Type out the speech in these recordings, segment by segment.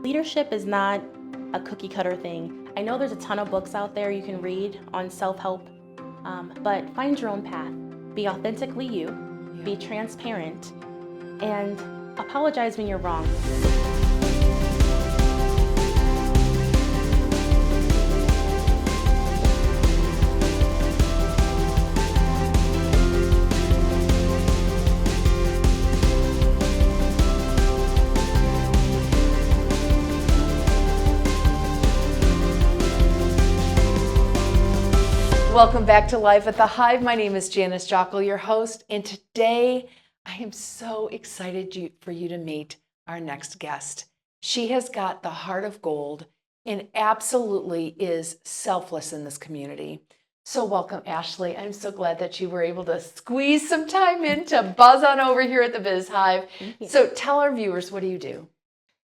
Leadership is not a cookie cutter thing. I know there's a ton of books out there you can read on self-help, but find your own path. Be authentically you, be transparent, and apologize when you're wrong. Welcome back to Live at the Hive. My name is Janice Jokkel, your host, and today I am so excited for you to meet our next guest. She has got the heart of gold and absolutely is selfless in this community. So welcome, Ashley. I'm so glad that you were able to squeeze some time in to buzz on over here at the Biz Hive. So tell our viewers, what do you do?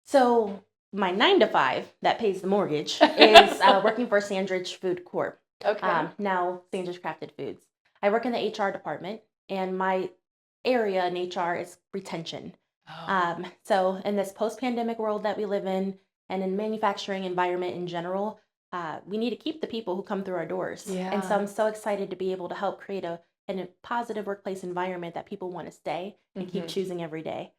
So my 9 to 5 that pays the mortgage is working for Sandridge Food Corp. Okay. Now Sandridge Crafted Foods. I work in the HR department, and my area in HR is retention. So in this post-pandemic world that we live in, and in manufacturing environment in general, we need to keep the people who come through our doors. Yeah. And so I'm so excited to be able to help create a positive workplace environment that people want to stay and keep choosing every day.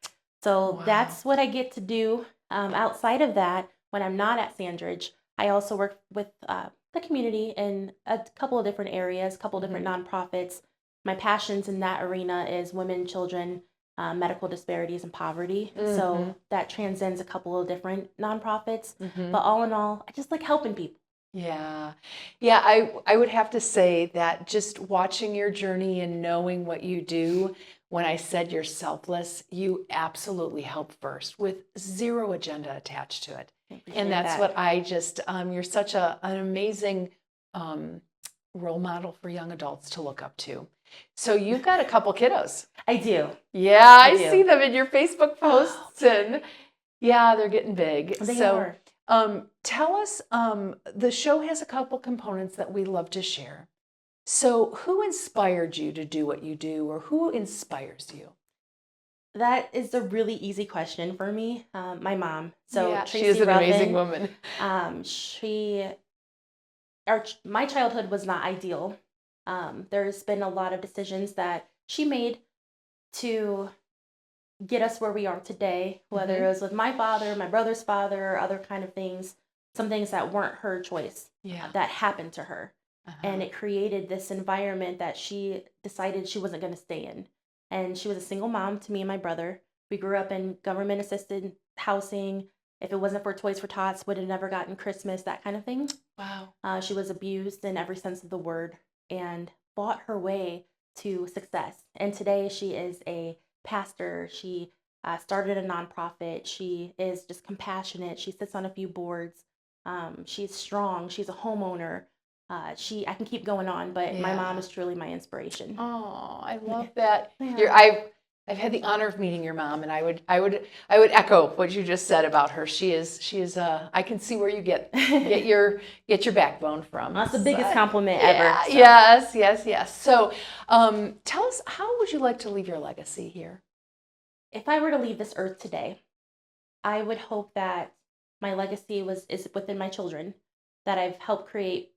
So that's what I get to do. Outside of that, when I'm not at Sandridge, I also work with the community in a couple of different areas, a couple of different nonprofits. My passions in that arena is women, children, medical disparities, and poverty. So that transcends a couple of different nonprofits. But all in all, I just like helping people. Yeah. I would have to say that just watching your journey and knowing what you do, when I said you're selfless, you absolutely help first with zero agenda attached to it. And that's what I just, you're such an amazing role model for young adults to look up to. So you've got a couple kiddos. I do. Yeah, I see them in your Facebook posts, and yeah, they're getting big. They are. Tell us, the show has a couple components that we love to share. So who inspired you to do what you do, or who inspires you? That is a really easy question for me. My mom. So yeah, Tracy she is an Ruffin, amazing woman. My childhood was not ideal. There's been a lot of decisions that she made to get us where we are today, whether it was with my father, my brother's father, or other kind of things, some things that weren't her choice that happened to her. And it created this environment that she decided she wasn't going to stay in. And she was a single mom to me and my brother. We grew up in government-assisted housing. If it wasn't for Toys for Tots, would have never gotten Christmas, that kind of thing. Wow. She was abused in every sense of the word and fought her way to success. And today she is a pastor. She started a nonprofit. She is just compassionate. She sits on a few boards. She's strong. She's a homeowner. I can keep going on, but my mom is truly my inspiration. Oh, I love that. Yeah. I've had the honor of meeting your mom, and I would echo what you just said about her. She is I can see where you get your backbone from. That's the biggest compliment ever. So. Yes. So, tell us, how would you like to leave your legacy here? If I were to leave this earth today, I would hope that my legacy is within my children, that I've helped create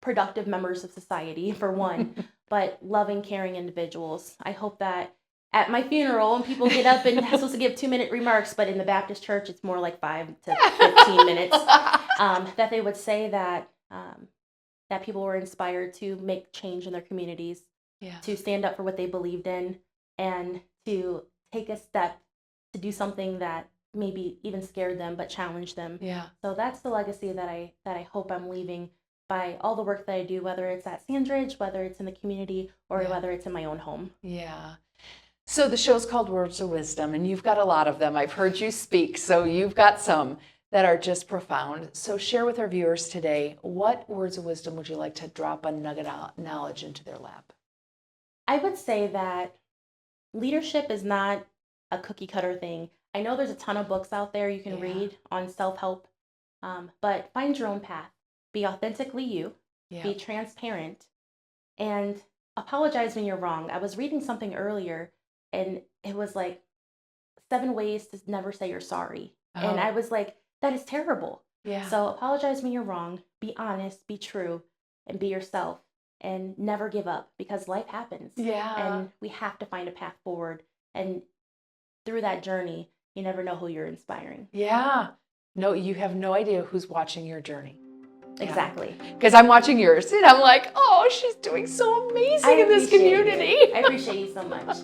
productive members of society, for one, but loving, caring individuals. I hope that at my funeral, and people get up and are supposed to give 2-minute remarks, but in the Baptist church, it's more like 5 to 15 minutes, that they would say that people were inspired to make change in their communities, to stand up for what they believed in, and to take a step to do something that maybe even scared them, but challenged them. So that's the legacy that I hope I'm leaving by all the work that I do, whether it's at Sandridge, whether it's in the community, or whether it's in my own home. Yeah. So the show's called Words of Wisdom, and you've got a lot of them. I've heard you speak, so you've got some that are just profound. So share with our viewers today, what words of wisdom would you like to drop a nugget of knowledge into their lap? I would say that leadership is not a cookie cutter thing. I know there's a ton of books out there you can read on self-help, but find your own path. Be authentically you, be transparent, and apologize when you're wrong. I was reading something earlier, and it was like 7 ways to never say you're sorry. And I was like, that is terrible. Yeah. So apologize when you're wrong, be honest, be true, and be yourself, and never give up, because life happens. Yeah. And we have to find a path forward. And through that journey, you never know who you're inspiring. Yeah. No, you have no idea who's watching your journey. Exactly. Because I'm watching yours and I'm like, oh, she's doing so amazing in this community. I appreciate you so much.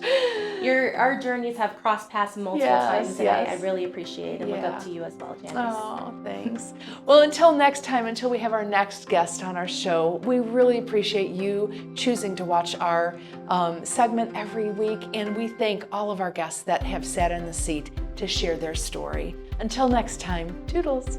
Our journeys have crossed paths multiple times, and I really appreciate and look up to you as well, Janice. Oh, thanks. Well, until next time, until we have our next guest on our show, we really appreciate you choosing to watch our segment every week, and we thank all of our guests that have sat in the seat to share their story. Until next time, toodles.